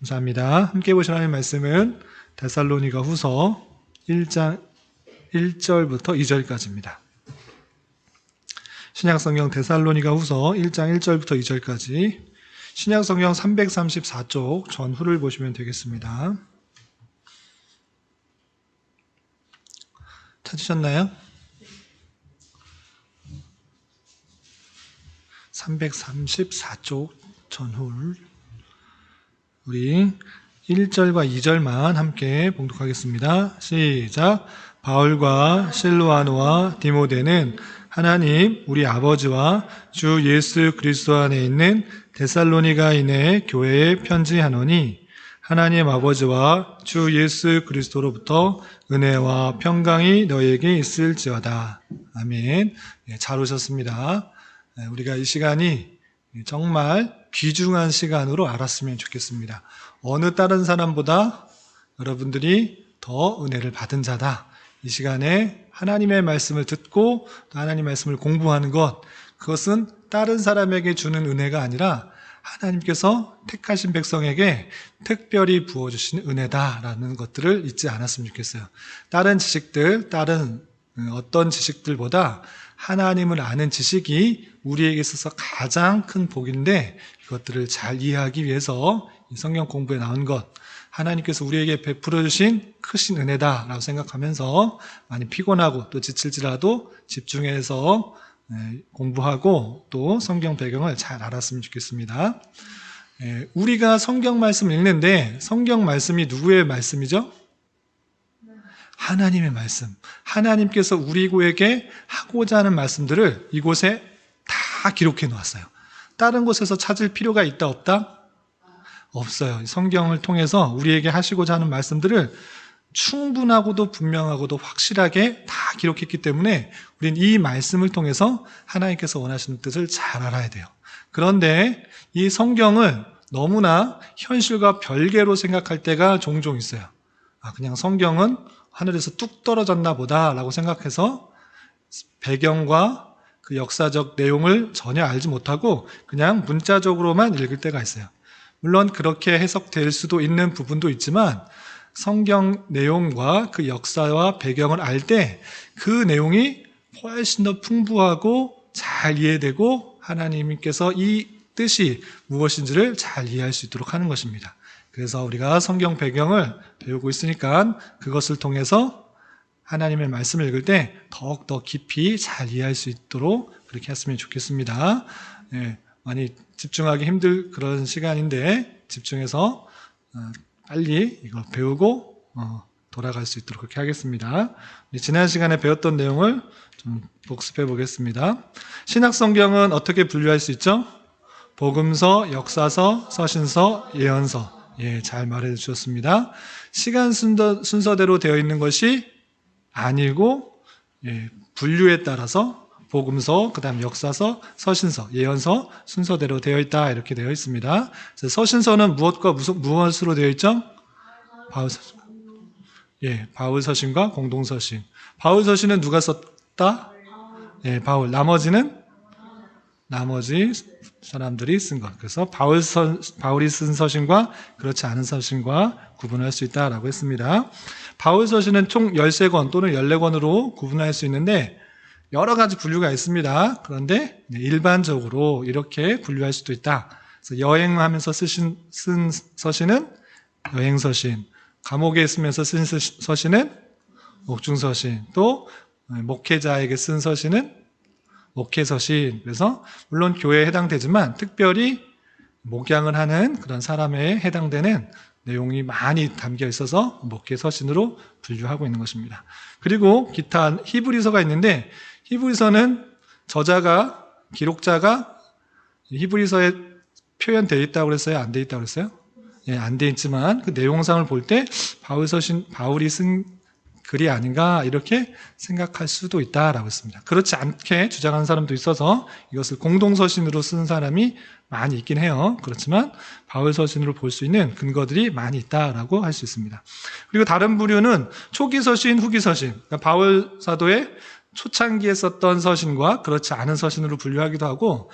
감사합니다. 함께 보실 하나님의 말씀은 데살로니가 후서 1장 1절부터 2절까지입니다. 신약성경 데살로니가 후서 1장 1절부터 2절까지 신약성경 334쪽 전후를 보시면 되겠습니다. 찾으셨나요? 334쪽 전후 우리 1절과 2절만 함께 봉독하겠습니다. 시작. 바울과 실로아노와 디모데는 하나님 우리 아버지와 주 예수 그리스도 안에 있는 데살로니가인의 교회에 편지하노니 하나님 아버지와 주 예수 그리스도로부터 은혜와 평강이 너에게 있을지어다. 아멘. 잘 오셨습니다. 우리가 이 시간이 정말 귀중한 시간으로 알았으면 좋겠습니다. 어느 다른 사람보다 여러분들이 더 은혜를 받은 자다. 이 시간에 하나님의 말씀을 듣고 또 하나님의 말씀을 공부하는 것, 그것은 다른 사람에게 주는 은혜가 아니라 하나님께서 택하신 백성에게 특별히 부어주신 은혜다라는 것들을 잊지 않았으면 좋겠어요. 다른 지식들, 다른 어떤 지식들보다 하나님을 아는 지식이 우리에게 있어서 가장 큰 복인데, 그것들을 잘 이해하기 위해서 이 성경 공부에 나온 것, 하나님께서 우리에게 베풀어 주신 크신 은혜다라고 생각하면서 많이 피곤하고 또 지칠지라도 집중해서 공부하고 또 성경 배경을 잘 알았으면 좋겠습니다. 우리가 성경 말씀을 읽는데 성경 말씀이 누구의 말씀이죠? 하나님의 말씀. 하나님께서 우리에게 하고자 하는 말씀들을 이곳에 다 기록해 놓았어요. 다른 곳에서 찾을 필요가 있다 없다? 없어요. 성경을 통해서 우리에게 하시고자 하는 말씀들을 충분하고도 분명하고도 확실하게 다 기록했기 때문에 우리는 이 말씀을 통해서 하나님께서 원하시는 뜻을 잘 알아야 돼요. 그런데 이 성경을 너무나 현실과 별개로 생각할 때가 종종 있어요. 그냥 성경은 하늘에서 뚝 떨어졌나 보다 라고 생각해서 배경과 그 역사적 내용을 전혀 알지 못하고 그냥 문자적으로만 읽을 때가 있어요. 물론 그렇게 해석될 수도 있는 부분도 있지만 성경 내용과 그 역사와 배경을 알 때 그 내용이 훨씬 더 풍부하고 잘 이해되고 하나님께서 이 뜻이 무엇인지를 잘 이해할 수 있도록 하는 것입니다. 그래서 우리가 성경 배경을 배우고 있으니까 그것을 통해서 하나님의 말씀을 읽을 때 더욱더 깊이 잘 이해할 수 있도록 그렇게 했으면 좋겠습니다. 많이 집중하기 힘들 그런 시간인데 집중해서 빨리 이걸 배우고 돌아갈 수 있도록 그렇게 하겠습니다. 지난 시간에 배웠던 내용을 좀 복습해 보겠습니다. 신약성경은 어떻게 분류할 수 있죠? 복음서, 역사서, 서신서, 예언서. 잘 말해 주셨습니다. 시간 순서대로 되어 있는 것이 아니고 분류에 따라서 복음서, 그 다음 역사서, 서신서, 예언서 순서대로 되어 있다 이렇게 되어 있습니다. 서신서는 무엇과 무엇으로 되어 있죠? 바울서신. 바울서신과 공동서신. 바울서신은 누가 썼다? 바울. 나머지 사람들이 쓴 것. 그래서 바울이 쓴 서신과 그렇지 않은 서신과 구분할 수 있다라고 했습니다. 바울 서신은 총 13권 또는 14권으로 구분할 수 있는데 여러 가지 분류가 있습니다. 그런데 일반적으로 이렇게 분류할 수도 있다. 그래서 여행하면서 쓴 서신은 여행서신, 감옥에 있으면서 쓴 서신은 옥중서신, 또 목회자에게 쓴 서신은 목회서신. 그래서 물론 교회에 해당되지만 특별히 목양을 하는 그런 사람에 해당되는 내용이 많이 담겨 있어서 목회서신으로 분류하고 있는 것입니다. 그리고 기타 히브리서가 있는데 히브리서는 기록자가 히브리서에 표현되어 있다고 그랬어요? 안 되어 있다고 그랬어요? 안 되어 있지만 그 내용상을 볼 때 바울이 쓴 글이 아닌가 이렇게 생각할 수도 있다라고 했습니다. 그렇지 않게 주장하는 사람도 있어서 이것을 공동서신으로 쓴 사람이 많이 있긴 해요. 그렇지만 바울서신으로 볼 수 있는 근거들이 많이 있다라고 할 수 있습니다. 그리고 다른 부류는 초기서신, 후기서신. 그러니까 바울 사도의 초창기에 썼던 서신과 그렇지 않은 서신으로 분류하기도 하고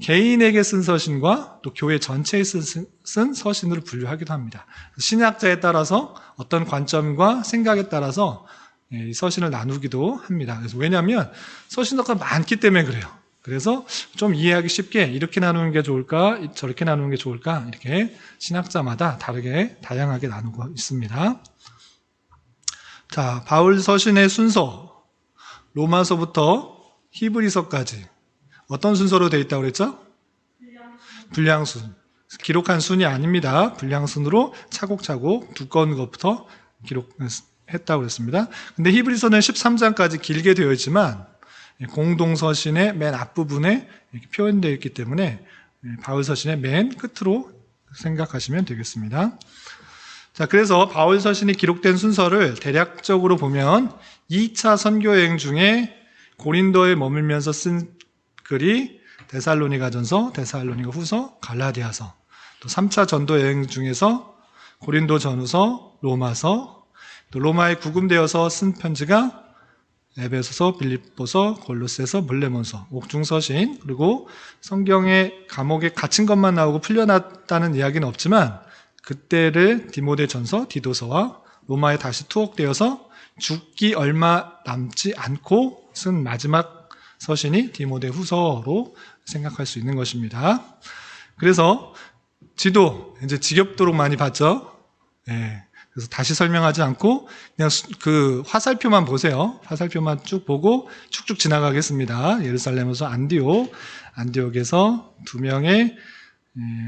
개인에게 쓴 서신과 또 교회 전체에 쓴 서신으로 분류하기도 합니다. 신약자에 따라서 어떤 관점과 생각에 따라서 이 서신을 나누기도 합니다. 그래서 왜냐하면 서신도가 많기 때문에 그래요. 그래서 좀 이해하기 쉽게 이렇게 나누는 게 좋을까, 저렇게 나누는 게 좋을까, 이렇게 신학자마다 다르게 다양하게 나누고 있습니다. 자, 바울 서신의 순서, 로마서부터 히브리서까지 어떤 순서로 되어 있다고 그랬죠? 분량순. 기록한 순이 아닙니다. 분량순으로 차곡차곡 두꺼운 것부터 기록했다고 그랬습니다. 근데 히브리서는 13장까지 길게 되어 있지만 공동서신의 맨 앞부분에 이렇게 표현되어 있기 때문에 바울 서신의 맨 끝으로 생각하시면 되겠습니다. 자, 그래서 바울 서신이 기록된 순서를 대략적으로 보면 2차 선교 여행 중에 고린도에 머물면서 쓴 글이 데살로니가전서, 데살로니가후서, 갈라디아서, 또 3차 전도 여행 중에서 고린도 전후서, 로마서, 또 로마에 구금되어서 쓴 편지가 에베소서, 빌립보서, 골로새서, 물레몬서, 옥중서신, 그리고 성경의 감옥에 갇힌 것만 나오고 풀려났다는 이야기는 없지만 그때를 디모데전서, 디도서와 로마에 다시 투옥되어서 죽기 얼마 남지 않고 쓴 마지막 서신이 디모데후서로 생각할 수 있는 것입니다. 그래서 지도 이제 지겹도록 많이 봤죠. 그래서 다시 설명하지 않고 그냥 그 화살표만 보세요. 화살표만 쭉 보고 쭉쭉 지나가겠습니다. 예루살렘에서 안디옥에서 2명의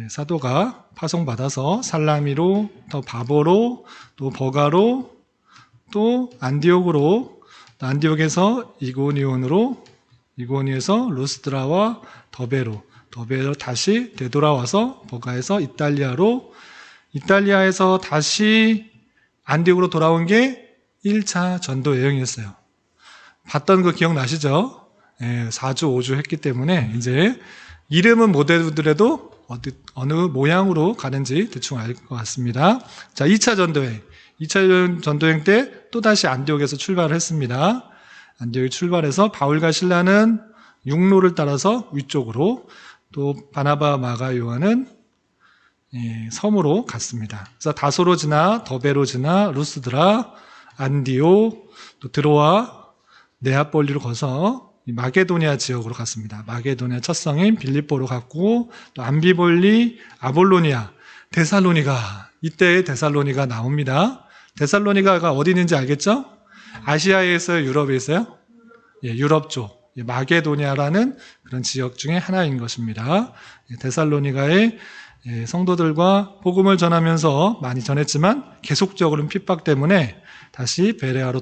사도가 파송받아서 살라미로, 또 바보로, 또 버가로, 또 안디옥으로, 안디옥에서 이고니온으로, 이고니에서 루스드라와 더베로 다시 되돌아와서 버가에서 이탈리아에서 다시 안디옥으로 돌아온 게 1차 전도 여행이었어요. 봤던 거 기억나시죠? 4주, 5주 했기 때문에 이제 이름은 못 외우더라도 어느 모양으로 가는지 대충 알 것 같습니다. 자, 2차 전도여행. 2차 전도여행 때 또다시 안디옥에서 출발을 했습니다. 안디옥에 출발해서 바울과 실라는 육로를 따라서 위쪽으로, 또 바나바, 마가, 요한은 섬으로 갔습니다. 그래서 다소로 지나 더베로 지나 루스드라, 안디옥, 또 드로아, 네아폴리로 가서 마게도니아 지역으로 갔습니다. 마게도니아 첫 성인 빌립보로 갔고, 또 암비볼리, 아볼로니아, 데살로니가, 이때 데살로니가 나옵니다. 데살로니가가 어디 있는지 알겠죠? 아시아에 있어요? 유럽에 있어요? 유럽 쪽. 마게도니아라는 그런 지역 중에 하나인 것입니다. 데살로니가의 성도들과 복음을 전하면서 많이 전했지만 계속적으로는 핍박 때문에 다시 베레아로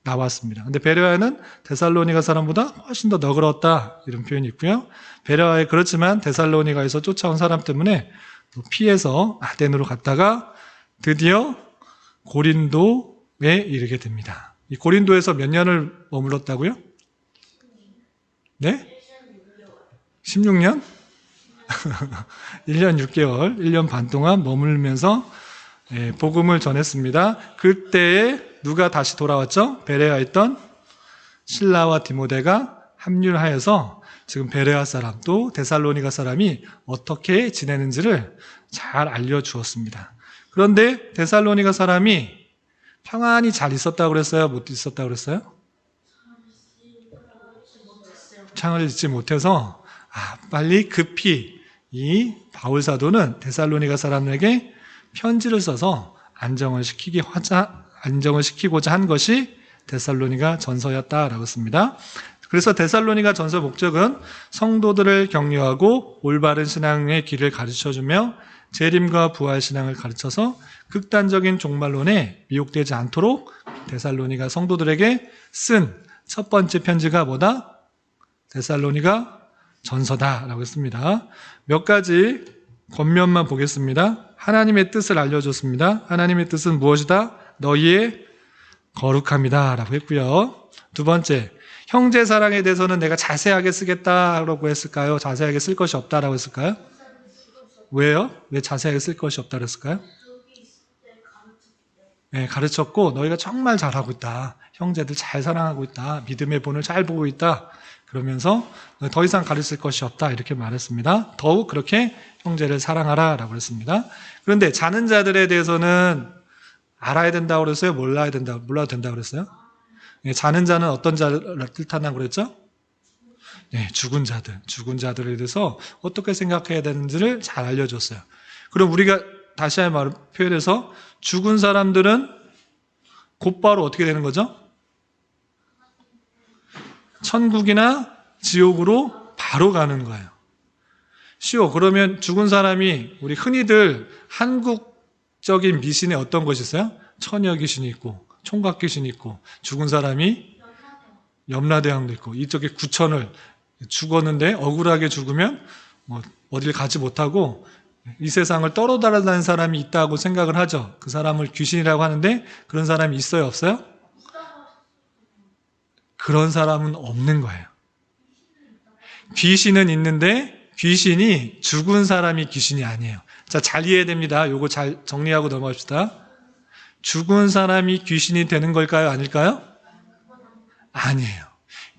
나왔습니다. 근데 베레아는 데살로니가 사람보다 훨씬 더 너그러웠다, 이런 표현이 있고요. 베레아에 그렇지만 데살로니가에서 쫓아온 사람 때문에 피해서 아덴으로 갔다가 드디어 고린도에 이르게 됩니다. 이 고린도에서 몇 년을 머물렀다고요? 네? 16년? 1년 6개월, 1년 반 동안 머물면서 복음을 전했습니다. 그때에 누가 다시 돌아왔죠? 베레아에 있던 실라와 디모데가 합류하여서 지금 베레아 사람, 또 데살로니가 사람이 어떻게 지내는지를 잘 알려주었습니다. 그런데 데살로니가 사람이 평안히 잘 있었다고 그랬어요? 못 있었다고 그랬어요? 창을 잊지 못해서 빨리 급히 이 바울 사도는 데살로니가 사람에게 편지를 써서 안정을 시키고자 한 것이 데살로니가 전서였다라고 했습니다. 그래서 데살로니가 전서 목적은 성도들을 격려하고 올바른 신앙의 길을 가르쳐주며 재림과 부활 신앙을 가르쳐서 극단적인 종말론에 미혹되지 않도록 데살로니가 성도들에게 쓴 첫 번째 편지가 뭐다? 데살로니가 전서다라고 했습니다. 몇 가지 겉면만 보겠습니다. 하나님의 뜻을 알려줬습니다. 하나님의 뜻은 무엇이다? 너희의 거룩함이다 라고 했고요. 두 번째, 형제 사랑에 대해서는 내가 자세하게 쓰겠다라고 했을까요? 자세하게 쓸 것이 없다라고 했을까요? 왜요? 왜 자세하게 쓸 것이 없다고 했을까요? 가르쳤고 너희가 정말 잘하고 있다. 형제들 잘 사랑하고 있다. 믿음의 본을 잘 보고 있다. 그러면서 더 이상 가르칠 것이 없다 이렇게 말했습니다. 더욱 그렇게 형제를 사랑하라 라고 했습니다. 그런데 자는 자들에 대해서는 알아야 된다고 그랬어요? 몰라도 된다고 그랬어요? 자는 자는 어떤 자를 뜻한다고 그랬죠? 네, 죽은 자들에 대해서 어떻게 생각해야 되는지를 잘 알려줬어요. 그럼 우리가 다시 한번 표현해서 죽은 사람들은 곧바로 어떻게 되는 거죠? 천국이나 지옥으로 바로 가는 거예요. 쉬워. 그러면 죽은 사람이 우리 흔히들 한국적인 미신에 어떤 것이 있어요? 처녀 귀신이 있고 총각 귀신이 있고 죽은 사람이 염라대왕도 있고 이쪽에 구천을 죽었는데 억울하게 죽으면 뭐 어딜 가지 못하고 이 세상을 떠돌아다니는 사람이 있다고 생각을 하죠. 그 사람을 귀신이라고 하는데 그런 사람이 있어요? 없어요? 그런 사람은 없는 거예요. 귀신은 있는데 귀신이 죽은 사람이 귀신이 아니에요. 자, 잘 이해해야 됩니다. 요거 잘 정리하고 넘어갑시다. 죽은 사람이 귀신이 되는 걸까요? 아닐까요? 아니에요.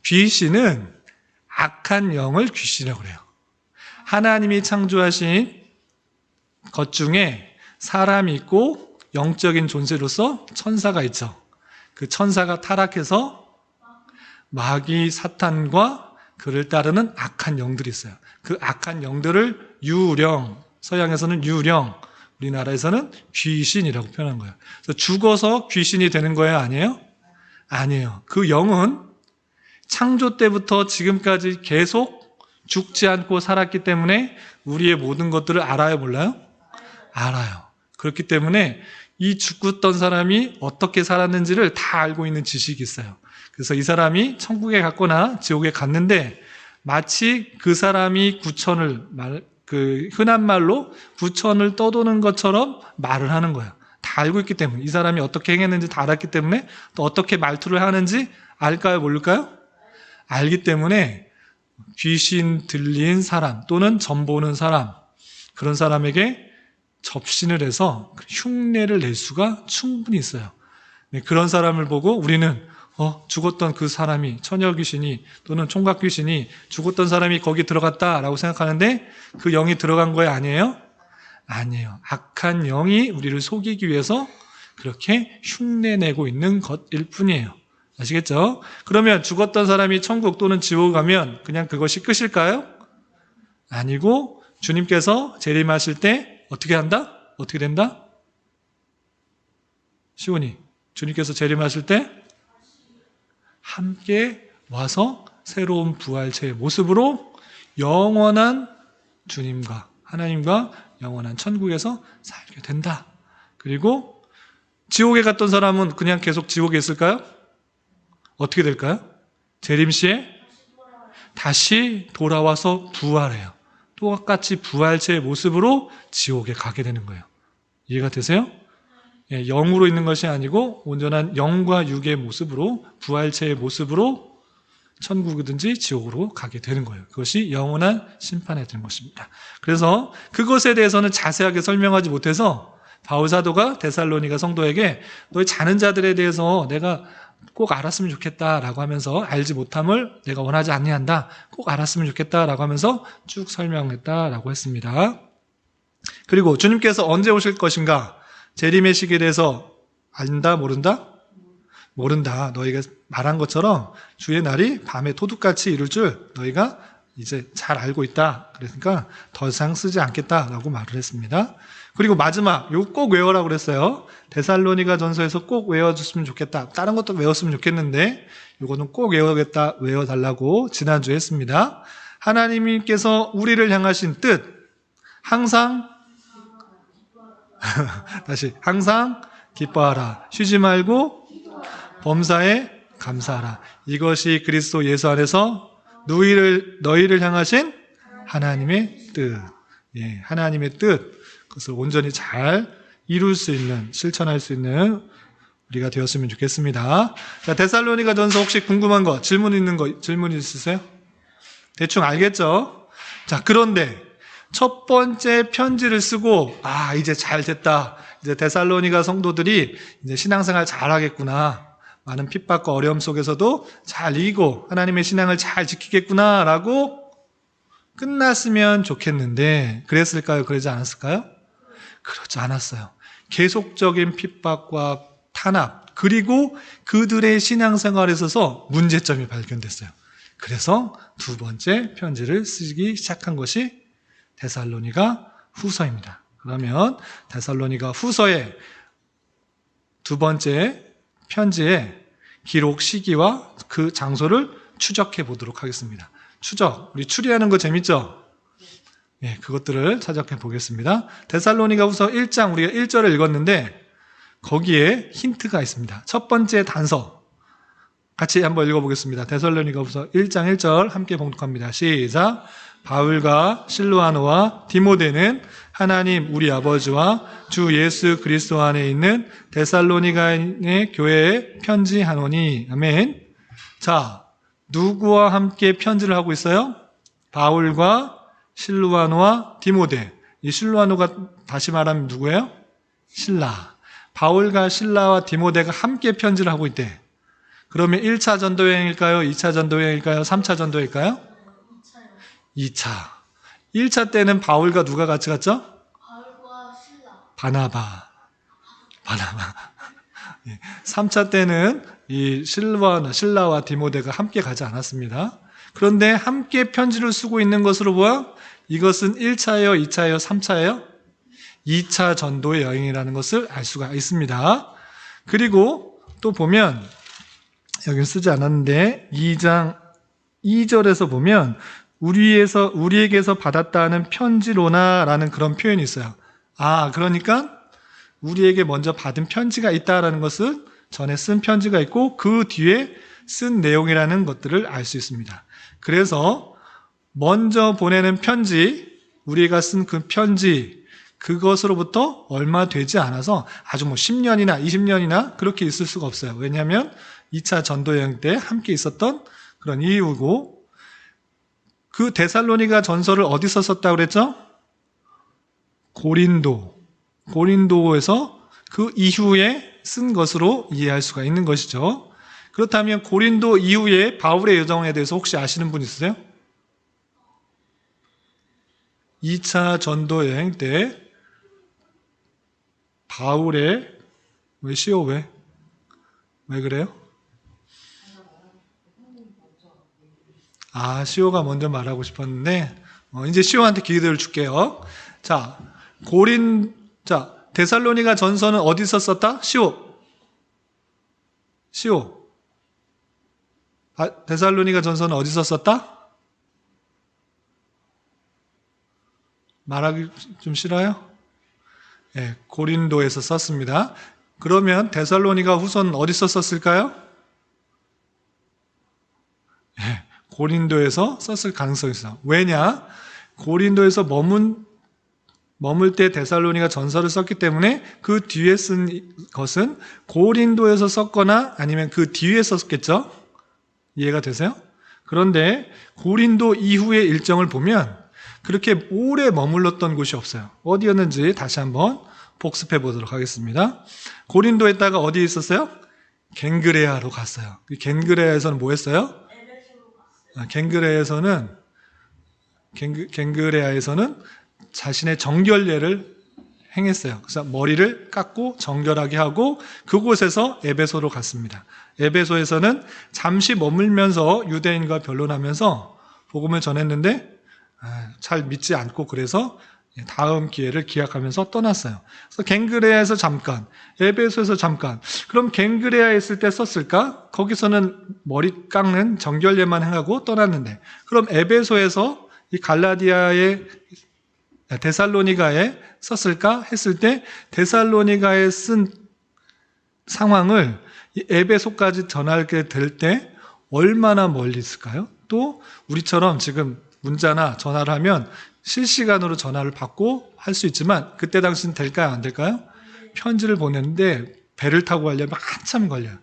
귀신은 악한 영을 귀신이라고 그래요. 하나님이 창조하신 것 중에 사람이 있고 영적인 존재로서 천사가 있죠. 그 천사가 타락해서 마귀 사탄과 그를 따르는 악한 영들이 있어요. 그 악한 영들을 유령, 서양에서는 유령, 우리나라에서는 귀신이라고 표현한 거예요. 그래서 죽어서 귀신이 되는 거예요? 아니에요? 아니에요. 그 영은 창조 때부터 지금까지 계속 죽지 않고 살았기 때문에 우리의 모든 것들을 알아요, 몰라요? 알아요. 그렇기 때문에 이 죽었던 사람이 어떻게 살았는지를 다 알고 있는 지식이 있어요. 그래서 이 사람이 천국에 갔거나 지옥에 갔는데 마치 그 사람이 흔한 말로 구천을 떠도는 것처럼 말을 하는 거예요. 다 알고 있기 때문에 이 사람이 어떻게 행했는지 다 알았기 때문에 또 어떻게 말투를 하는지 알까요, 모를까요? 알기 때문에 귀신 들린 사람 또는 점 보는 사람 그런 사람에게 접신을 해서 흉내를 낼 수가 충분히 있어요. 네, 그런 사람을 보고 우리는 죽었던 그 사람이 처녀 귀신이 또는 총각 귀신이 죽었던 사람이 거기 들어갔다라고 생각하는데 그 영이 들어간 거예요? 아니에요? 아니에요. 악한 영이 우리를 속이기 위해서 그렇게 흉내내고 있는 것일 뿐이에요. 아시겠죠? 그러면 죽었던 사람이 천국 또는 지옥 가면 그냥 그것이 끝일까요? 아니고 주님께서 재림하실 때 어떻게 한다? 어떻게 된다? 시온이 주님께서 재림하실 때 함께 와서 새로운 부활체의 모습으로 영원한 주님과 하나님과 영원한 천국에서 살게 된다. 그리고 지옥에 갔던 사람은 그냥 계속 지옥에 있을까요? 어떻게 될까요? 재림시에 다시 돌아와서 부활해요. 똑같이 부활체의 모습으로 지옥에 가게 되는 거예요. 이해가 되세요? 예, 영으로 있는 것이 아니고 온전한 영과 육의 모습으로 부활체의 모습으로 천국이든지 지옥으로 가게 되는 거예요. 그것이 영원한 심판에 되는 것입니다. 그래서 그것에 대해서는 자세하게 설명하지 못해서 바울 사도가 데살로니가 성도에게 너희 자는 자들에 대해서 내가 꼭 알았으면 좋겠다라고 하면서 알지 못함을 내가 원하지 아니한다. 꼭 알았으면 좋겠다라고 하면서 쭉 설명했다라고 했습니다. 그리고 주님께서 언제 오실 것인가? 재림의 시기에 대해서 안다, 모른다? 모른다. 너희가 말한 것처럼 주의 날이 밤에 도둑같이 이룰 줄 너희가 이제 잘 알고 있다. 그러니까 더 이상 쓰지 않겠다라고 말을 했습니다. 그리고 마지막, 이거 꼭 외워라고 그랬어요. 데살로니가 전서에서 꼭 외워줬으면 좋겠다. 다른 것도 외웠으면 좋겠는데 이거는 꼭 외워달라고 지난주에 했습니다. 하나님께서 우리를 향하신 뜻, 항상 다시 항상 기뻐하라. 쉬지 말고 범사에 감사하라. 이것이 그리스도 예수 안에서 너희를 향하신 하나님의 뜻. 예, 하나님의 뜻. 그것을 온전히 잘 이룰 수 있는, 실천할 수 있는 우리가 되었으면 좋겠습니다. 자, 데살로니가 전서 혹시 궁금한 거, 질문 있으세요? 대충 알겠죠? 자, 그런데 첫 번째 편지를 쓰고 이제 잘 됐다. 이제 데살로니가 성도들이 이제 신앙생활 잘 하겠구나. 많은 핍박과 어려움 속에서도 잘 이기고 하나님의 신앙을 잘 지키겠구나라고 끝났으면 좋겠는데 그랬을까요? 그러지 않았을까요? 그렇지 않았어요. 계속적인 핍박과 탄압 그리고 그들의 신앙생활에 있어서 문제점이 발견됐어요. 그래서 두 번째 편지를 쓰기 시작한 것이 데살로니가 후서입니다. 그러면 데살로니가 후서의 두 번째 편지의 기록 시기와 그 장소를 추적해 보도록 하겠습니다. 추적, 우리 추리하는 거 재밌죠? 예, 그것들을 찾아해 보겠습니다. 데살로니가 후서 1장 우리가 1절을 읽었는데 거기에 힌트가 있습니다. 첫 번째 단서 같이 한번 읽어보겠습니다. 데살로니가 후서 1장 1절 함께 봉독합니다. 시작. 바울과 실로아노와 디모데는 하나님 우리 아버지와 주 예수 그리스도 안에 있는 데살로니가의 교회에 편지하노니. 아멘. 자, 누구와 함께 편지를 하고 있어요? 바울과 실로아노와 디모데. 이 실로아노가 다시 말하면 누구예요? 실라. 바울과 실라와 디모데가 함께 편지를 하고 있대. 그러면 1차 전도여행일까요? 2차 전도여행일까요? 3차 전도일까요? 2차. 1차 때는 바울과 누가 같이 갔죠? 바울과 실라. 바나바. 3차 때는 이 실라와 디모데가 함께 가지 않았습니다. 그런데 함께 편지를 쓰고 있는 것으로 보아 이것은 1차예요, 2차예요, 3차예요? 2차 전도의 여행이라는 것을 알 수가 있습니다. 그리고 또 보면 여기 쓰지 않았는데 2장 2절에서 보면 우리에게서 받았다는 편지로나라는 그런 표현이 있어요. 아, 그러니까 우리에게 먼저 받은 편지가 있다라는 것을 전에 쓴 편지가 있고 그 뒤에 쓴 내용이라는 것들을 알 수 있습니다. 그래서 먼저 보내는 편지, 우리가 쓴 그 편지, 그것으로부터 얼마 되지 않아서 아주 10년이나 20년이나 그렇게 있을 수가 없어요. 왜냐하면 2차 전도여행 때 함께 있었던 그런 이유고, 그 데살로니가 전서를 어디서 썼다고 그랬죠? 고린도에서 그 이후에 쓴 것으로 이해할 수가 있는 것이죠. 그렇다면 고린도 이후에 바울의 여정에 대해서 혹시 아시는 분 있으세요? 2차 전도 여행 때 바울의 왜 그래요? 시오가 먼저 말하고 싶었는데 이제 시오한테 기회를 줄게요. 자, 데살로니가 전서는 어디서 썼다? 시오. 데살로니가 전서는 어디서 썼다? 말하기 좀 싫어요? 네, 고린도에서 썼습니다. 그러면 데살로니가 후서는 어디서 썼을까요? 네, 고린도에서 썼을 가능성이 있어요. 왜냐? 고린도에서 머물 때 데살로니가 전서를 썼기 때문에 그 뒤에 쓴 것은 고린도에서 썼거나 아니면 그 뒤에 썼겠죠? 이해가 되세요? 그런데 고린도 이후의 일정을 보면 그렇게 오래 머물렀던 곳이 없어요. 어디였는지 다시 한번 복습해 보도록 하겠습니다. 고린도에다가 어디에 있었어요? 겐그레아로 갔어요. 겐그레아에서는 뭐 했어요? 겐그레아에서는 자신의 정결례를 행했어요. 그래서 머리를 깎고 정결하게 하고 그곳에서 에베소로 갔습니다. 에베소에서는 잠시 머물면서 유대인과 변론하면서 복음을 전했는데 잘 믿지 않고 그래서 다음 기회를 기약하면서 떠났어요. 그래서 겐그레아에서 잠깐, 에베소에서 잠깐. 그럼 겐그레아에 있을 때 썼을까? 거기서는 머리 깎는 정결례만 행하고 떠났는데, 그럼 에베소에서 이 데살로니가에 썼을까 했을 때 데살로니가에 쓴 상황을 이 에베소까지 전하게 될 때 얼마나 멀리 있을까요? 또 우리처럼 지금 문자나 전화를 하면 실시간으로 전화를 받고 할 수 있지만 그때 당시는 될까요? 안 될까요? 편지를 보냈는데 배를 타고 가려면 한참 걸려요.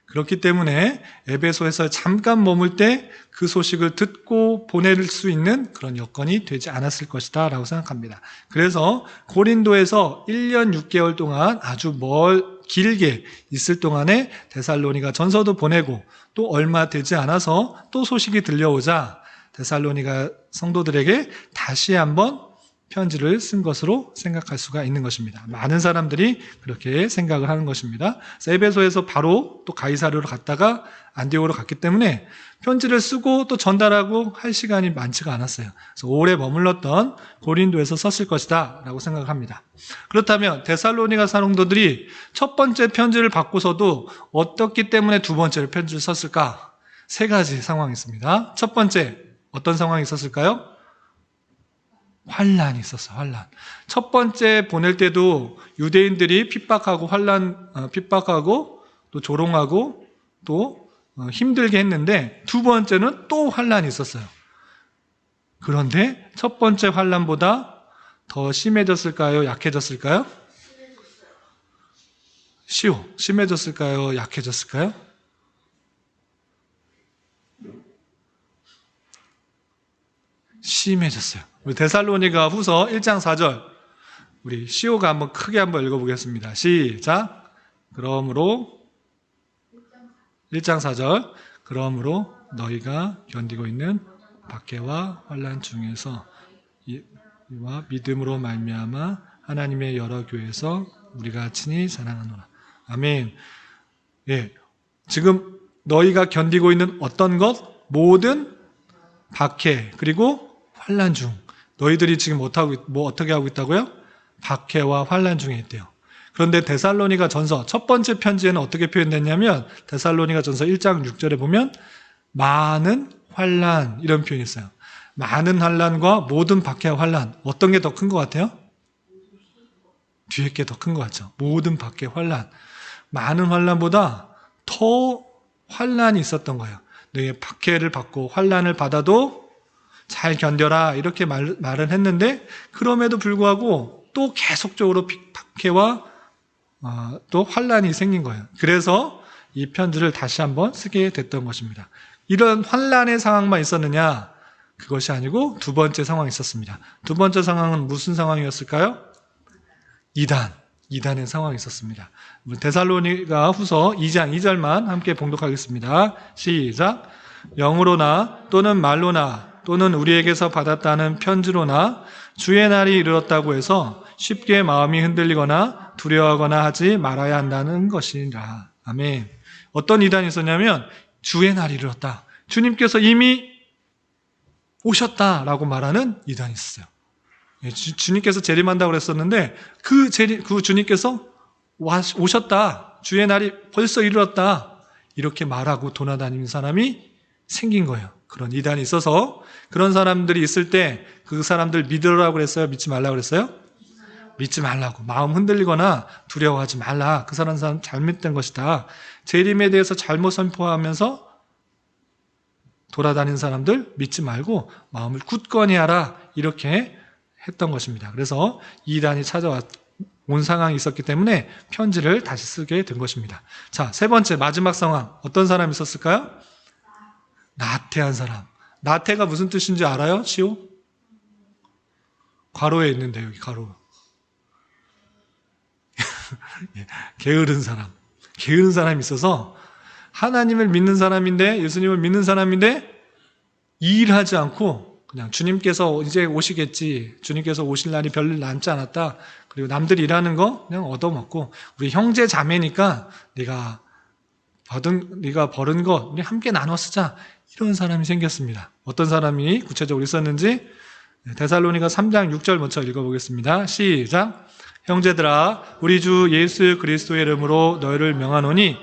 그렇기 때문에 에베소에서 잠깐 머물 때 그 소식을 듣고 보낼 수 있는 그런 여건이 되지 않았을 것이다 라고 생각합니다. 그래서 고린도에서 1년 6개월 동안 아주 길게 있을 동안에 데살로니가 전서도 보내고 또 얼마 되지 않아서 또 소식이 들려오자 데살로니가 성도들에게 다시 한번 편지를 쓴 것으로 생각할 수가 있는 것입니다. 많은 사람들이 그렇게 생각을 하는 것입니다. 에베소에서 바로 또 가이사르로 갔다가 안디옥으로 갔기 때문에 편지를 쓰고 또 전달하고 할 시간이 많지가 않았어요. 그래서 오래 머물렀던 고린도에서 썼을 것이다 라고 생각을 합니다. 그렇다면 데살로니가 성도들이 첫 번째 편지를 받고서도 어떻기 때문에 두 번째로 편지를 썼을까? 세 가지 상황이 있습니다. 첫 번째, 어떤 상황이 있었을까요? 환란이 있었어요. 환란. 첫 번째 보낼 때도 유대인들이 핍박하고 핍박하고 또 조롱하고 또 힘들게 했는데 두 번째는 또 환란이 있었어요. 그런데 첫 번째 환란보다 더 심해졌을까요? 약해졌을까요? 심해졌을까요? 약해졌을까요? 심해졌어요. 우리 데살로니가 후서 1장 4절 우리 시오가 한번 크게 한번 읽어보겠습니다. 시작. 그러므로 1장 4절 그러므로 너희가 견디고 있는 박해와 환난 중에서 이와 믿음으로 말미암아 하나님의 여러 교회에서 우리가 친히 자랑하노라. 아멘. 예, 지금 너희가 견디고 있는 어떤 것 모든 박해 그리고 환난 중 너희들이 지금 어떻게 하고 있다고요? 박해와 환난 중에 있대요. 그런데 데살로니가 전서 첫 번째 편지에는 어떻게 표현됐냐면 데살로니가 전서 1장 6절에 보면 많은 환난 이런 표현이 있어요. 많은 환난과 모든 박해와 환난 어떤 게 더 큰 것 같아요? 뒤에 게 더 큰 것 같죠. 모든 박해 환난 많은 환난보다 더 환난이 있었던 거예요. 너희 박해를 받고 환난을 받아도 잘 견뎌라 이렇게 말은 했는데 그럼에도 불구하고 또 계속적으로 박해와 또 환난이 생긴 거예요. 그래서 이 편지를 다시 한번 쓰게 됐던 것입니다. 이런 환난의 상황만 있었느냐? 그것이 아니고 두 번째 상황이 있었습니다. 두 번째 상황은 무슨 상황이었을까요? 이단의 상황이 있었습니다. 데살로니가 후서 2장 2절만 함께 봉독하겠습니다. 시작. 영으로나 또는 말로나 또는 우리에게서 받았다는 편지로나 주의 날이 이르렀다고 해서 쉽게 마음이 흔들리거나 두려워하거나 하지 말아야 한다는 것이라. 아멘. 어떤 이단이 있었냐면 주의 날이 이르렀다. 주님께서 이미 오셨다라고 말하는 이단이 있었어요. 주님께서 재림한다고 그랬었는데 그 주님께서 오셨다. 주의 날이 벌써 이르렀다. 이렇게 말하고 돌아다니는 사람이 생긴 거예요. 그런 이단이 있어서 그런 사람들이 있을 때 그 사람들 믿으라고 그랬어요? 믿지 말라고 그랬어요? 믿지 말라고. 마음 흔들리거나 두려워하지 말라. 그 사람 잘못된 것이다. 재림에 대해서 잘못 선포하면서 돌아다니는 사람들 믿지 말고 마음을 굳건히 하라. 이렇게 했던 것입니다. 그래서 이단이 찾아온 상황이 있었기 때문에 편지를 다시 쓰게 된 것입니다. 자, 세 번째 마지막 상황. 어떤 사람이 있었을까요? 나태한 사람. 나태가 무슨 뜻인지 알아요? 시오? 괄호에 있는데 여기 괄호. 게으른 사람. 게으른 사람이 있어서 하나님을 믿는 사람인데 예수님을 믿는 사람인데 일하지 않고 그냥 주님께서 이제 오시겠지. 주님께서 오실 날이 별일 남지 않았다. 그리고 남들이 일하는 거 그냥 얻어먹고 우리 형제 자매니까 네가 벌은 거 우리 함께 나눠 쓰자. 이런 사람이 생겼습니다. 어떤 사람이 구체적으로 있었는지 데살로니가 3장 6절 먼저 읽어보겠습니다. 시작. 형제들아 우리 주 예수 그리스도의 이름으로 너희를 명하노니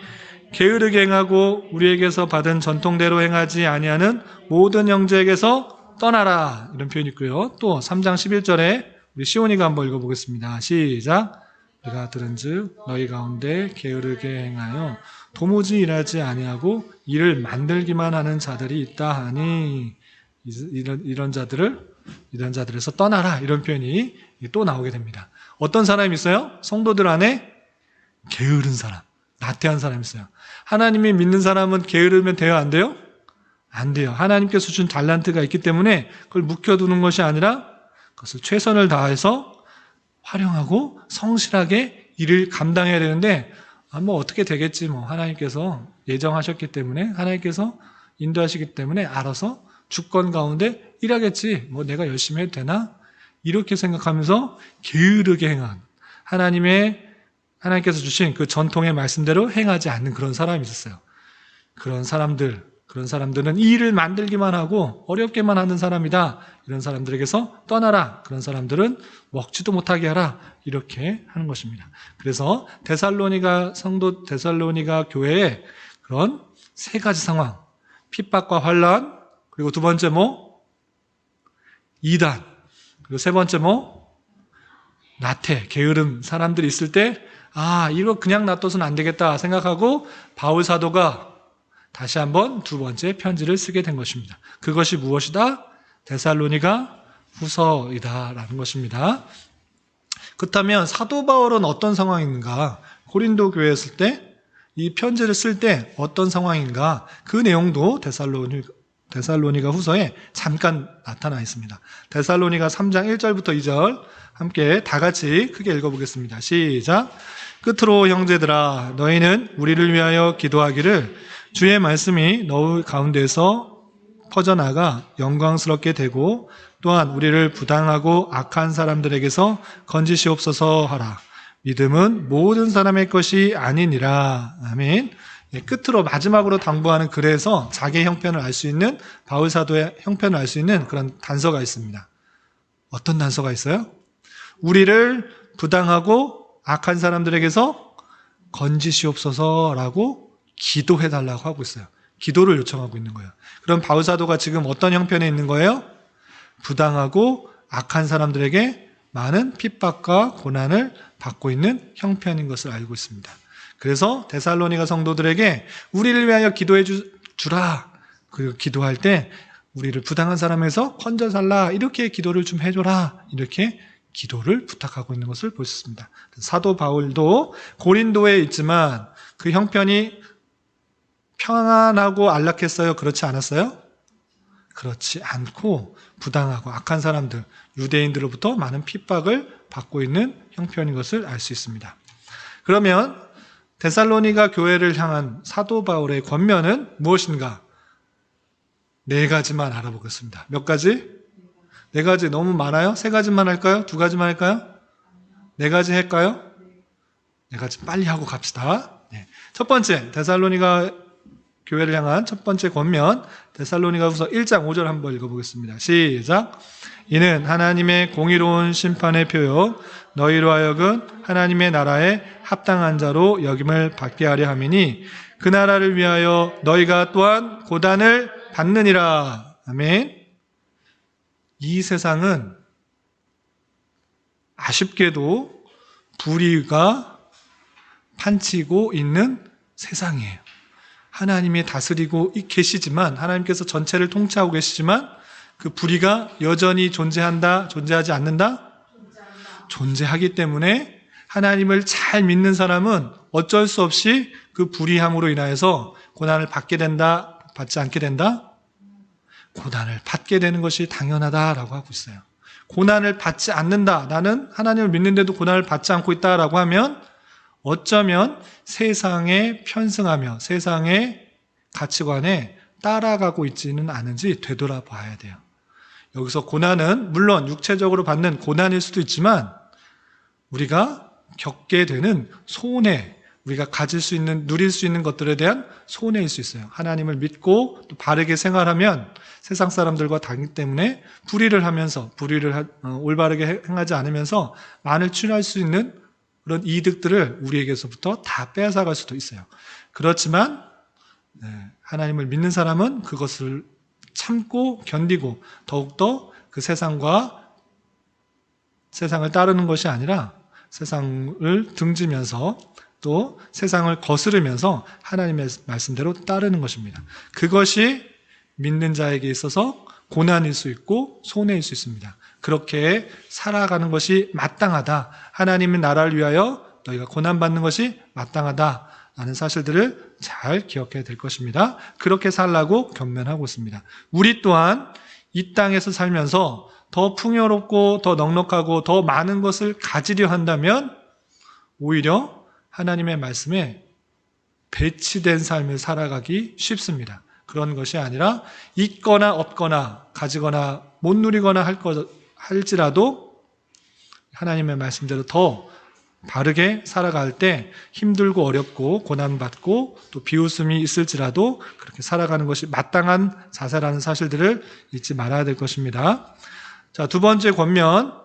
게으르게 행하고 우리에게서 받은 전통대로 행하지 아니하는 모든 형제에게서 떠나라. 이런 표현이 있고요. 또 3장 11절에 우리 시온이가 한번 읽어보겠습니다. 시작. 우리가 들은즉 너희 가운데 게으르게 행하여 도무지 일하지 아니하고 일을 만들기만 하는 자들이 있다 하니 이런 자들에서 떠나라. 이런 표현이 또 나오게 됩니다. 어떤 사람이 있어요? 성도들 안에 게으른 사람, 나태한 사람이 있어요. 하나님이 믿는 사람은 게으르면 돼요? 안 돼요? 안 돼요. 하나님께서 준 달란트가 있기 때문에 그걸 묵혀두는 것이 아니라 그것을 최선을 다해서 활용하고 성실하게 일을 감당해야 되는데 뭐 어떻게 되겠지, 뭐 하나님께서 예정하셨기 때문에, 하나님께서 인도하시기 때문에 알아서 주권 가운데 일하겠지, 뭐 내가 열심히 해도 되나, 이렇게 생각하면서 게으르게 행한, 하나님께서 주신 그 전통의 말씀대로 행하지 않는 그런 사람이 있었어요. 그런 사람들은 이 일을 만들기만 하고 어렵게만 하는 사람이다. 이런 사람들에게서 떠나라. 그런 사람들은 먹지도 못하게 하라. 이렇게 하는 것입니다. 그래서 성도 데살로니가 교회에 그런 세 가지 상황, 핍박과 환난, 그리고 두 번째 이단, 그리고 세 번째 나태, 게으름 사람들이 있을 때, 이거 그냥 놔둬서는 안 되겠다 생각하고 바울 사도가 다시 한번 두 번째 편지를 쓰게 된 것입니다. 그것이 무엇이다? 데살로니가 후서이다라는 것입니다. 그렇다면 사도 바울은 어떤 상황인가? 고린도 교회에 있을 때, 이 편지를 쓸 때 어떤 상황인가? 그 내용도 데살로니가 후서에 잠깐 나타나 있습니다. 데살로니가 3장 1절부터 2절 함께 다 같이 크게 읽어보겠습니다. 시작. 끝으로 형제들아, 너희는 우리를 위하여 기도하기를 주의 말씀이 너희 가운데서 퍼져나가 영광스럽게 되고 또한 우리를 부당하고 악한 사람들에게서 건지시옵소서 하라. 믿음은 모든 사람의 것이 아니니라. 아멘. 끝으로 마지막으로 당부하는 글에서 자기의 형편을 알 수 있는, 바울 사도의 형편을 알 수 있는 그런 단서가 있습니다. 어떤 단서가 있어요? 우리를 부당하고 악한 사람들에게서 건지시옵소서라고 기도해달라고 하고 있어요. 기도를 요청하고 있는 거예요. 그럼 바울 사도가 지금 어떤 형편에 있는 거예요? 부당하고 악한 사람들에게 많은 핍박과 고난을 받고 있는 형편인 것을 알고 있습니다. 그래서 데살로니가 성도들에게 우리를 위하여 기도해 주라. 그리고 기도할 때 우리를 부당한 사람에서 건져 살라. 이렇게 기도를 좀 해줘라. 이렇게 기도를 부탁하고 있는 것을 볼 수 있습니다. 사도 바울도 고린도에 있지만 그 형편이 평안하고 안락했어요? 그렇지 않았어요? 그렇지 않고 부당하고 악한 사람들, 유대인들로부터 많은 핍박을 받고 있는 형편인 것을 알 수 있습니다. 그러면 데살로니가 교회를 향한 사도 바울의 권면은 무엇인가? 네 가지만 알아보겠습니다. 몇 가지? 네 가지 너무 많아요? 세 가지만 할까요? 두 가지만 할까요? 네 가지 할까요? 네 가지 빨리 하고 갑시다. 네. 첫 번째, 데살로니가 교회를 향한 첫 번째 권면, 데살로니가후서 1장 5절 한번 읽어보겠습니다. 시작. 이는 하나님의 공의로운 심판의 표요 너희로 하여금 하나님의 나라에 합당한 자로 여김을 받게 하려 함이니 그 나라를 위하여 너희가 또한 고단을 받느니라. 아멘. 이 세상은 아쉽게도 불의가 판치고 있는 세상이에요. 하나님이 다스리고 계시지만, 하나님께서 전체를 통치하고 계시지만 그 불의가 여전히 존재한다? 존재하지 않는다? 존재하기 때문에 하나님을 잘 믿는 사람은 어쩔 수 없이 그 불의함으로 인하여서 고난을 받게 된다? 받지 않게 된다? 고난을 받게 되는 것이 당연하다라고 하고 있어요. 고난을 받지 않는다. 나는 하나님을 믿는데도 고난을 받지 않고 있다라고 하면 어쩌면 세상에 편승하며 세상의 가치관에 따라가고 있지는 않은지 되돌아봐야 돼요. 여기서 고난은 물론 육체적으로 받는 고난일 수도 있지만 우리가 겪게 되는 손해, 우리가 가질 수 있는, 누릴 수 있는 것들에 대한 손해일 수 있어요. 하나님을 믿고 또 바르게 생활하면 세상 사람들과 다르기 때문에 불의를 하면서, 올바르게 행하지 않으면서 많이 취할 수 있는 그런 이득들을 우리에게서부터 다 빼앗아갈 수도 있어요. 그렇지만 하나님을 믿는 사람은 그것을 참고 견디고 더욱더 그 세상을 따르는 것이 아니라 세상을 등지면서 또 세상을 거스르면서 하나님의 말씀대로 따르는 것입니다. 그것이 믿는 자에게 있어서 고난일 수 있고 손해일 수 있습니다. 그렇게 살아가는 것이 마땅하다. 하나님의 나라를 위하여 너희가 고난받는 것이 마땅하다라는 사실들을 잘 기억해야 될 것입니다. 그렇게 살라고 권면하고 있습니다. 우리 또한 이 땅에서 살면서 더 풍요롭고 더 넉넉하고 더 많은 것을 가지려 한다면 오히려 하나님의 말씀에 배치된 삶을 살아가기 쉽습니다. 그런 것이 아니라 있거나 없거나 가지거나 못 누리거나 할지라도 하나님의 말씀대로 더 바르게 살아갈 때 힘들고 어렵고 고난받고 또 비웃음이 있을지라도 그렇게 살아가는 것이 마땅한 자세라는 사실들을 잊지 말아야 될 것입니다. 자, 두 번째 권면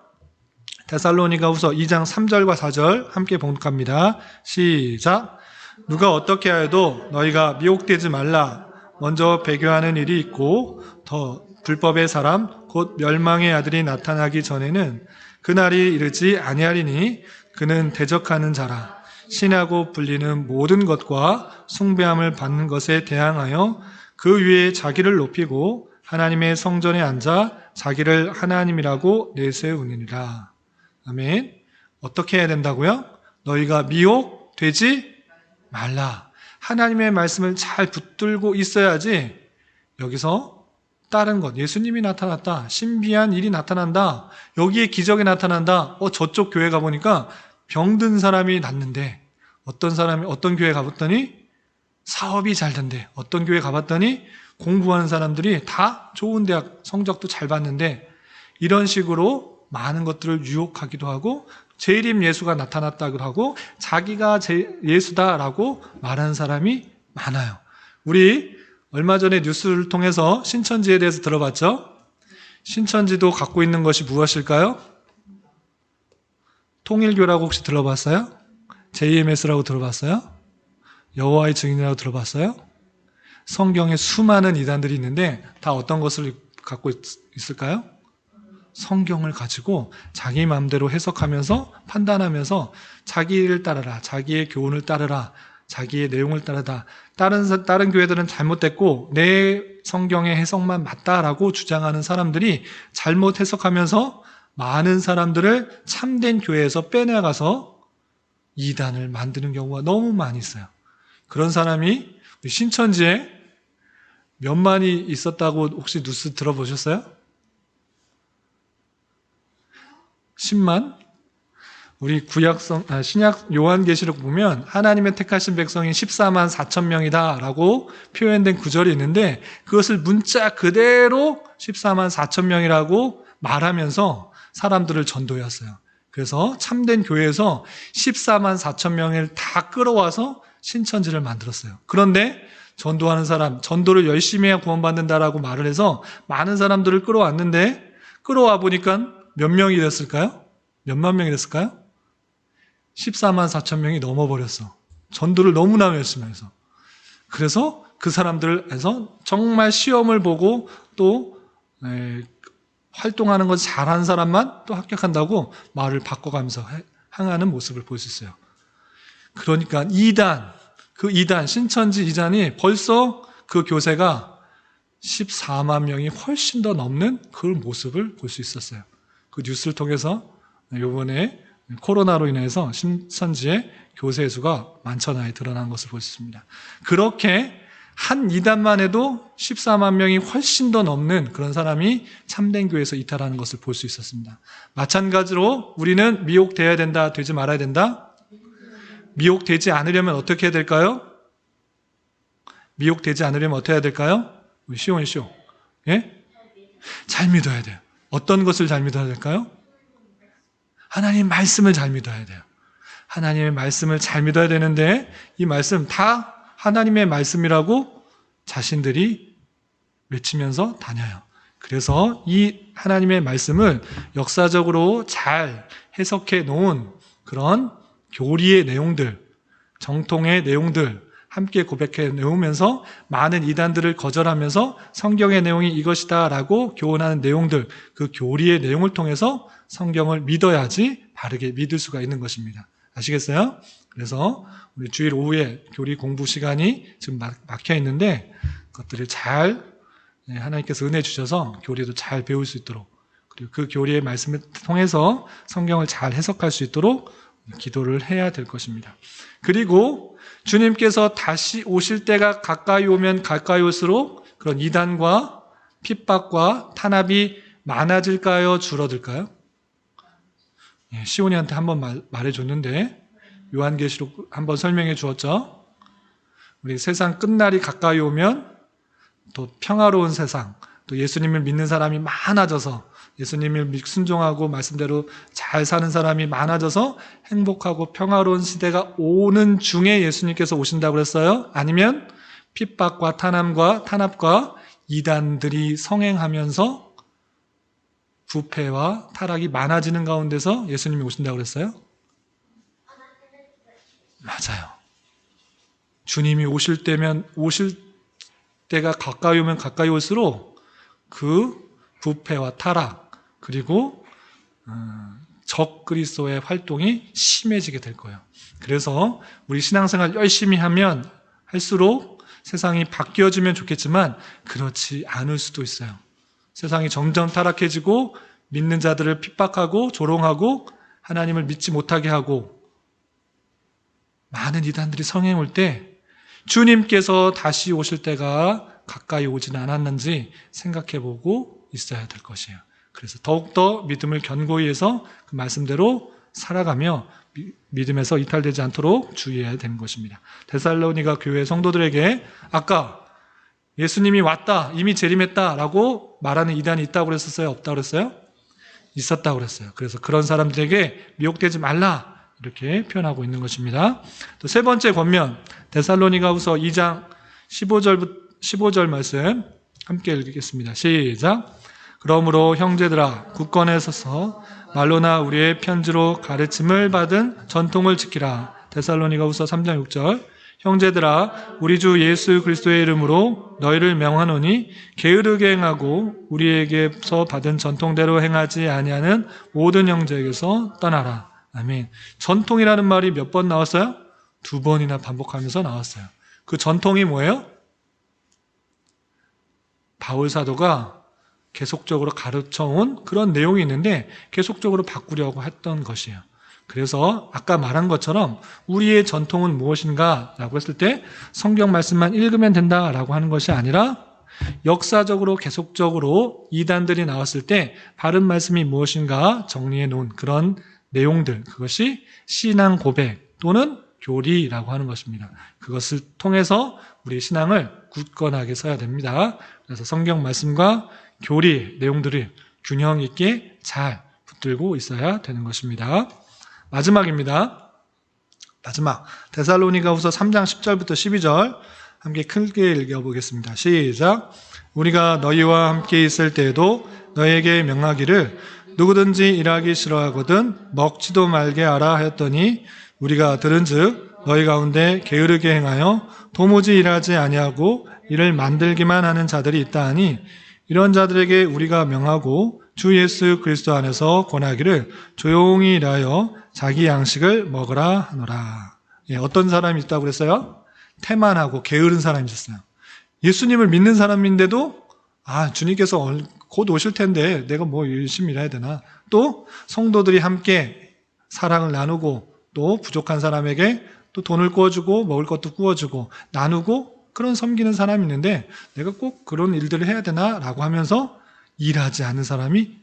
데살로니가후서 2장 3절과 4절 함께 봉독합니다. 시작. 누가 어떻게 하여도 너희가 미혹되지 말라. 먼저 배교하는 일이 있고 더 불법의 사람 곧 멸망의 아들이 나타나기 전에는 그날이 이르지 아니하리니 그는 대적하는 자라. 신하고 불리는 모든 것과 숭배함을 받는 것에 대항하여 그 위에 자기를 높이고 하나님의 성전에 앉아 자기를 하나님이라고 내세우느니라. 아멘. 어떻게 해야 된다고요? 너희가 미혹되지 말라. 하나님의 말씀을 잘 붙들고 있어야지 여기서 다른 것, 예수님이 나타났다, 신비한 일이 나타난다, 여기에 기적이 나타난다, 저쪽 교회 가보니까 병든 사람이 낫는데, 어떤 교회 가봤더니 사업이 잘 된대, 어떤 교회 가봤더니 공부하는 사람들이 다 좋은 대학 성적도 잘 받는데, 이런 식으로 많은 것들을 유혹하기도 하고 재림 예수가 나타났다고 하고 자기가 예수다라고 말하는 사람이 많아요. 우리 얼마 전에 뉴스를 통해서 신천지에 대해서 들어봤죠? 신천지도 갖고 있는 것이 무엇일까요? 통일교라고 혹시 들어봤어요? JMS라고 들어봤어요? 여호와의 증인이라고 들어봤어요? 성경에 수많은 이단들이 있는데 다 어떤 것을 갖고 있을까요? 성경을 가지고 자기 마음대로 해석하면서 판단하면서 자기를 따르라, 자기의 교훈을 따르라, 자기의 내용을 따르다. 다른 교회들은 잘못됐고 내 성경의 해석만 맞다라고 주장하는 사람들이 잘못 해석하면서 많은 사람들을 참된 교회에서 빼내가서 이단을 만드는 경우가 너무 많이 있어요. 그런 사람이 신천지에 몇만이 있었다고 혹시 뉴스 들어보셨어요? 10만? 우리 신약 요한계시록 보면 하나님의 택하신 백성이 14만 4천 명이다 라고 표현된 구절이 있는데 그것을 문자 그대로 14만 4천 명이라고 말하면서 사람들을 전도했어요. 그래서 참된 교회에서 14만 4천 명을 다 끌어와서 신천지를 만들었어요. 그런데 전도하는 사람, 전도를 열심히 해야 구원받는다라고 말을 해서 많은 사람들을 끌어왔는데 끌어와 보니까 몇 명이 됐을까요? 몇만 명이 됐을까요? 14만 4천 명이 넘어버렸어. 전도를 너무나 열심히 해서. 그래서 그 사람들에서 정말 시험을 보고 또 활동하는 것 잘하는 사람만 또 합격한다고 말을 바꿔가면서 향하는 모습을 볼 수 있어요. 그러니까 신천지 이단이 벌써 그 교세가 14만 명이 훨씬 더 넘는 그 모습을 볼 수 있었어요. 그 뉴스를 통해서 이번에 코로나로 인해서 신천지의 교세 수가 만천하에 드러난 것을 볼 수 있습니다. 그렇게 한 이단만 해도 14만 명이 훨씬 더 넘는 그런 사람이 참된 교회에서 이탈하는 것을 볼 수 있었습니다. 마찬가지로 우리는 미혹되어야 된다, 되지 말아야 된다? 미혹되지 않으려면 어떻게 해야 될까요? 미혹되지 않으려면 어떻게 해야 될까요? 시오. 예? 잘 믿어야 돼요. 어떤 것을 잘 믿어야 될까요? 하나님 말씀을 잘 믿어야 돼요. 하나님의 말씀을 잘 믿어야 되는데 이 말씀 다 하나님의 말씀이라고 자신들이 외치면서 다녀요. 그래서 이 하나님의 말씀을 역사적으로 잘 해석해 놓은 그런 교리의 내용들, 정통의 내용들 함께 고백해 놓으면서 많은 이단들을 거절하면서 성경의 내용이 이것이다 라고 교훈하는 내용들, 그 교리의 내용을 통해서 성경을 믿어야지 바르게 믿을 수가 있는 것입니다. 아시겠어요? 그래서 우리 주일 오후에 교리 공부 시간이 지금 막혀 있는데 그것들을 잘 하나님께서 은혜 주셔서 교리도 잘 배울 수 있도록 그리고 그 교리의 말씀을 통해서 성경을 잘 해석할 수 있도록 기도를 해야 될 것입니다. 그리고 주님께서 다시 오실 때가 가까이 오면 가까이 올수록 그런 이단과 핍박과 탄압이 많아질까요? 줄어들까요? 시온이한테 한번 말해줬는데 요한계시록 한번 설명해 주었죠. 우리 세상 끝날이 가까이 오면 또 평화로운 세상, 또 예수님을 믿는 사람이 많아져서 예수님을 순종하고 말씀대로 잘 사는 사람이 많아져서 행복하고 평화로운 시대가 오는 중에 예수님께서 오신다고 그랬어요? 아니면 핍박과 탄압과 이단들이 성행하면서 부패와 타락이 많아지는 가운데서 예수님이 오신다고 그랬어요? 맞아요. 주님이 오실 때가 가까이 오면 가까이 올수록 그 부패와 타락 그리고 적 그리스도의 활동이 심해지게 될 거예요. 그래서 우리 신앙생활 열심히 하면 할수록 세상이 바뀌어지면 좋겠지만 그렇지 않을 수도 있어요. 세상이 점점 타락해지고 믿는 자들을 핍박하고 조롱하고 하나님을 믿지 못하게 하고 많은 이단들이 성행 올 때 주님께서 다시 오실 때가 가까이 오지는 않았는지 생각해보고 있어야 될 것이에요. 그래서 더욱더 믿음을 견고히 해서 그 말씀대로 살아가며 믿음에서 이탈되지 않도록 주의해야 되는 것입니다. 데살로니가 교회 성도들에게 아까 예수님이 왔다, 이미 재림했다라고 말하는 이단이 있다고 그랬었어요? 없다고 그랬어요? 있었다고 그랬어요. 그래서 그런 사람들에게 미혹되지 말라 이렇게 표현하고 있는 것입니다. 또 세 번째 권면 데살로니가후서 2장 15절 말씀 함께 읽겠습니다. 시작. 그러므로 형제들아 굳건히 서서 말로나 우리의 편지로 가르침을 받은 전통을 지키라. 데살로니가후서 3장 6절. 형제들아 우리 주 예수 그리스도의 이름으로 너희를 명하노니 게으르게 행하고 우리에게서 받은 전통대로 행하지 아니하는 모든 형제에게서 떠나라. 아멘. 전통이라는 말이 몇 번 나왔어요? 2번이나 반복하면서 나왔어요. 그 전통이 뭐예요? 바울 사도가 계속적으로 가르쳐온 그런 내용이 있는데 계속적으로 바꾸려고 했던 것이에요. 그래서 아까 말한 것처럼 우리의 전통은 무엇인가 라고 했을 때 성경 말씀만 읽으면 된다라고 하는 것이 아니라 역사적으로 계속적으로 이단들이 나왔을 때 바른 말씀이 무엇인가 정리해 놓은 그런 내용들, 그것이 신앙 고백 또는 교리라고 하는 것입니다. 그것을 통해서 우리 신앙을 굳건하게 서야 됩니다. 그래서 성경 말씀과 교리 내용들을 균형 있게 잘 붙들고 있어야 되는 것입니다. 마지막입니다. 마지막 데살로니가후서 3장 10절부터 12절 함께 크게 읽어보겠습니다. 시작. 우리가 너희와 함께 있을 때에도 너희에게 명하기를 누구든지 일하기 싫어하거든 먹지도 말게 하라 하였더니 우리가 들은즉 너희 가운데 게으르게 행하여 도무지 일하지 아니하고 이를 만들기만 하는 자들이 있다 하니 이런 자들에게 우리가 명하고 주 예수 그리스도 안에서 권하기를 조용히 일하여 자기 양식을 먹으라 하노라. 예, 어떤 사람이 있다고 그랬어요? 태만하고 게으른 사람이 있었어요. 예수님을 믿는 사람인데도 주님께서 곧 오실 텐데 내가 뭐 열심히 일해야 되나? 또 성도들이 함께 사랑을 나누고 또 부족한 사람에게 또 돈을 구워주고 먹을 것도 구워주고 나누고 그런 섬기는 사람이 있는데 내가 꼭 그런 일들을 해야 되나? 라고 하면서 일하지 않는 사람이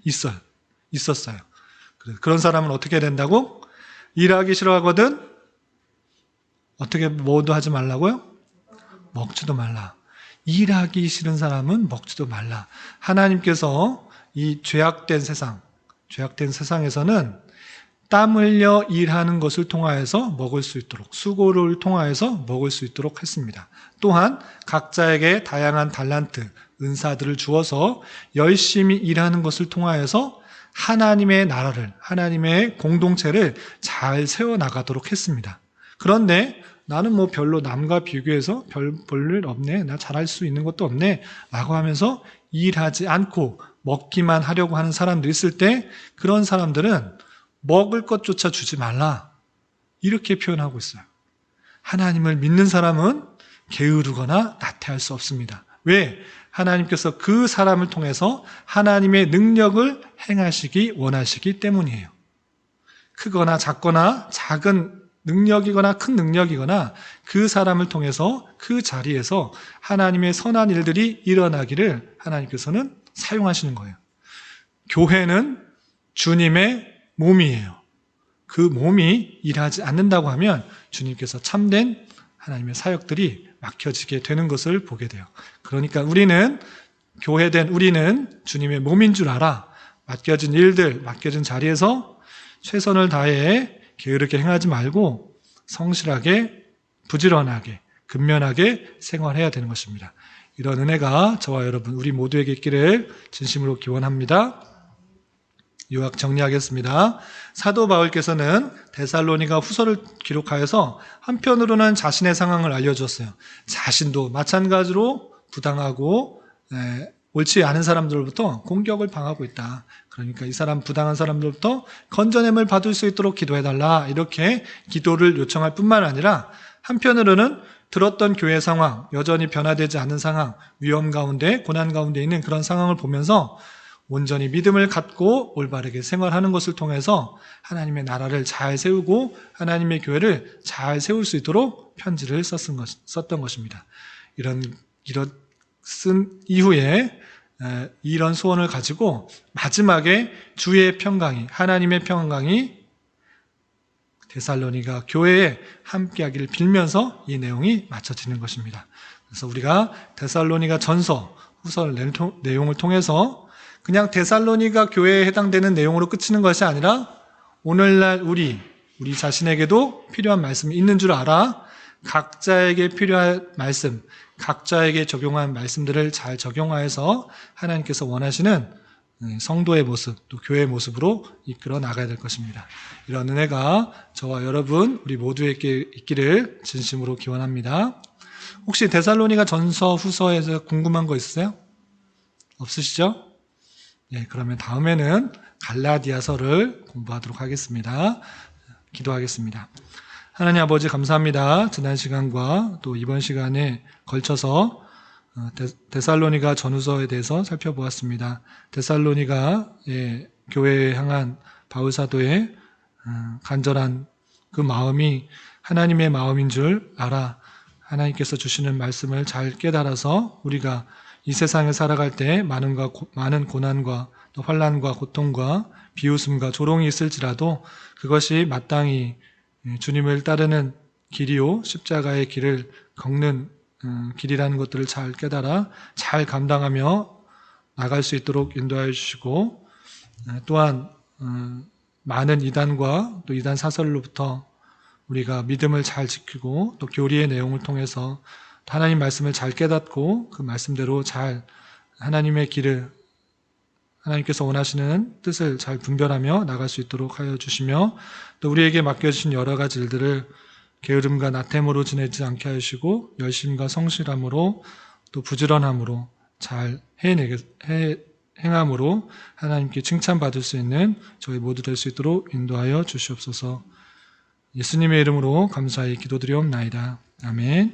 있었어요. 그런 사람은 어떻게 된다고? 일하기 싫어하거든? 어떻게 뭐도 하지 말라고요? 먹지도 말라. 일하기 싫은 사람은 먹지도 말라. 하나님께서 이 죄악된 세상에서는 땀 흘려 일하는 것을 통하여서 먹을 수 있도록, 수고를 통하여서 먹을 수 있도록 했습니다. 또한 각자에게 다양한 달란트, 은사들을 주어서 열심히 일하는 것을 통하여서 하나님의 나라를, 하나님의 공동체를 잘 세워나가도록 했습니다. 그런데 나는 뭐 별로 남과 비교해서 별일 없네, 나 잘할 수 있는 것도 없네 라고 하면서 일하지 않고 먹기만 하려고 하는 사람들이 있을 때 그런 사람들은 먹을 것조차 주지 말라 이렇게 표현하고 있어요. 하나님을 믿는 사람은 게으르거나 나태할 수 없습니다. 왜? 하나님께서 그 사람을 통해서 하나님의 능력을 행하시기 원하시기 때문이에요. 크거나 작거나 작은 능력이거나 큰 능력이거나 그 사람을 통해서 그 자리에서 하나님의 선한 일들이 일어나기를 하나님께서는 사용하시는 거예요. 교회는 주님의 몸이에요. 그 몸이 일하지 않는다고 하면 주님께서 참된 하나님의 사역들이 막혀지게 되는 것을 보게 돼요. 그러니까 우리는 교회된 우리는 주님의 몸인 줄 알아. 맡겨진 일들, 맡겨진 자리에서 최선을 다해 게으르게 행하지 말고 성실하게, 부지런하게, 근면하게 생활해야 되는 것입니다. 이런 은혜가 저와 여러분, 우리 모두에게 있기를 진심으로 기원합니다. 요약 정리하겠습니다. 사도 바울께서는 데살로니가 후서를 기록하여서 한편으로는 자신의 상황을 알려주었어요. 자신도 마찬가지로 부당하고 옳지 않은 사람들로부터 공격을 당하고 있다. 그러니까 이 사람 부당한 사람들로부터 건져냄을 받을 수 있도록 기도해달라. 이렇게 기도를 요청할 뿐만 아니라 한편으로는 들었던 교회 상황, 여전히 변화되지 않는 상황, 위험 가운데, 고난 가운데 있는 그런 상황을 보면서 온전히 믿음을 갖고 올바르게 생활하는 것을 통해서 하나님의 나라를 잘 세우고 하나님의 교회를 잘 세울 수 있도록 편지를 썼던 것입니다. 이런 쓴 이후에 이런 소원을 가지고 마지막에 주의 평강이, 하나님의 평강이 데살로니가 교회에 함께하기를 빌면서 이 내용이 마쳐지는 것입니다. 그래서 우리가 데살로니가 전서, 후서 내용을 통해서 그냥 데살로니가 교회에 해당되는 내용으로 끝이는 것이 아니라 오늘날 우리 자신에게도 필요한 말씀이 있는 줄 알아. 각자에게 필요한 말씀, 각자에게 적용한 말씀들을 잘 적용하여서 하나님께서 원하시는 성도의 모습, 또 교회의 모습으로 이끌어 나가야 될 것입니다. 이런 은혜가 저와 여러분, 우리 모두에게 있기를 진심으로 기원합니다. 혹시 데살로니가 전서, 후서에서 궁금한 거 있으세요? 없으시죠? 네, 그러면 다음에는 갈라디아서를 공부하도록 하겠습니다. 기도하겠습니다. 하나님 아버지 감사합니다. 지난 시간과 또 이번 시간에 걸쳐서 데살로니가 전후서에 대해서 살펴보았습니다. 데살로니가 교회에 향한 바울 사도의 간절한 그 마음이 하나님의 마음인 줄 알아. 하나님께서 주시는 말씀을 잘 깨달아서 우리가 이 세상에 살아갈 때 많은 고난과 또 환난과 고통과 비웃음과 조롱이 있을지라도 그것이 마땅히 주님을 따르는 길이요 십자가의 길을 걷는 길이라는 것들을 잘 깨달아 잘 감당하며 나갈 수 있도록 인도하여 주시고 또한 많은 이단과 또 이단 사설로부터 우리가 믿음을 잘 지키고 또 교리의 내용을 통해서 하나님 말씀을 잘 깨닫고 그 말씀대로 잘 하나님의 길을 하나님께서 원하시는 뜻을 잘 분별하며 나갈 수 있도록 하여 주시며 또 우리에게 맡겨주신 여러 가지 일들을 게으름과 나태함으로 지내지 않게 하시고 열심과 성실함으로 또 부지런함으로 잘 행함으로 하나님께 칭찬받을 수 있는 저희 모두 될 수 있도록 인도하여 주시옵소서. 예수님의 이름으로 감사히 기도드리옵나이다. 아멘.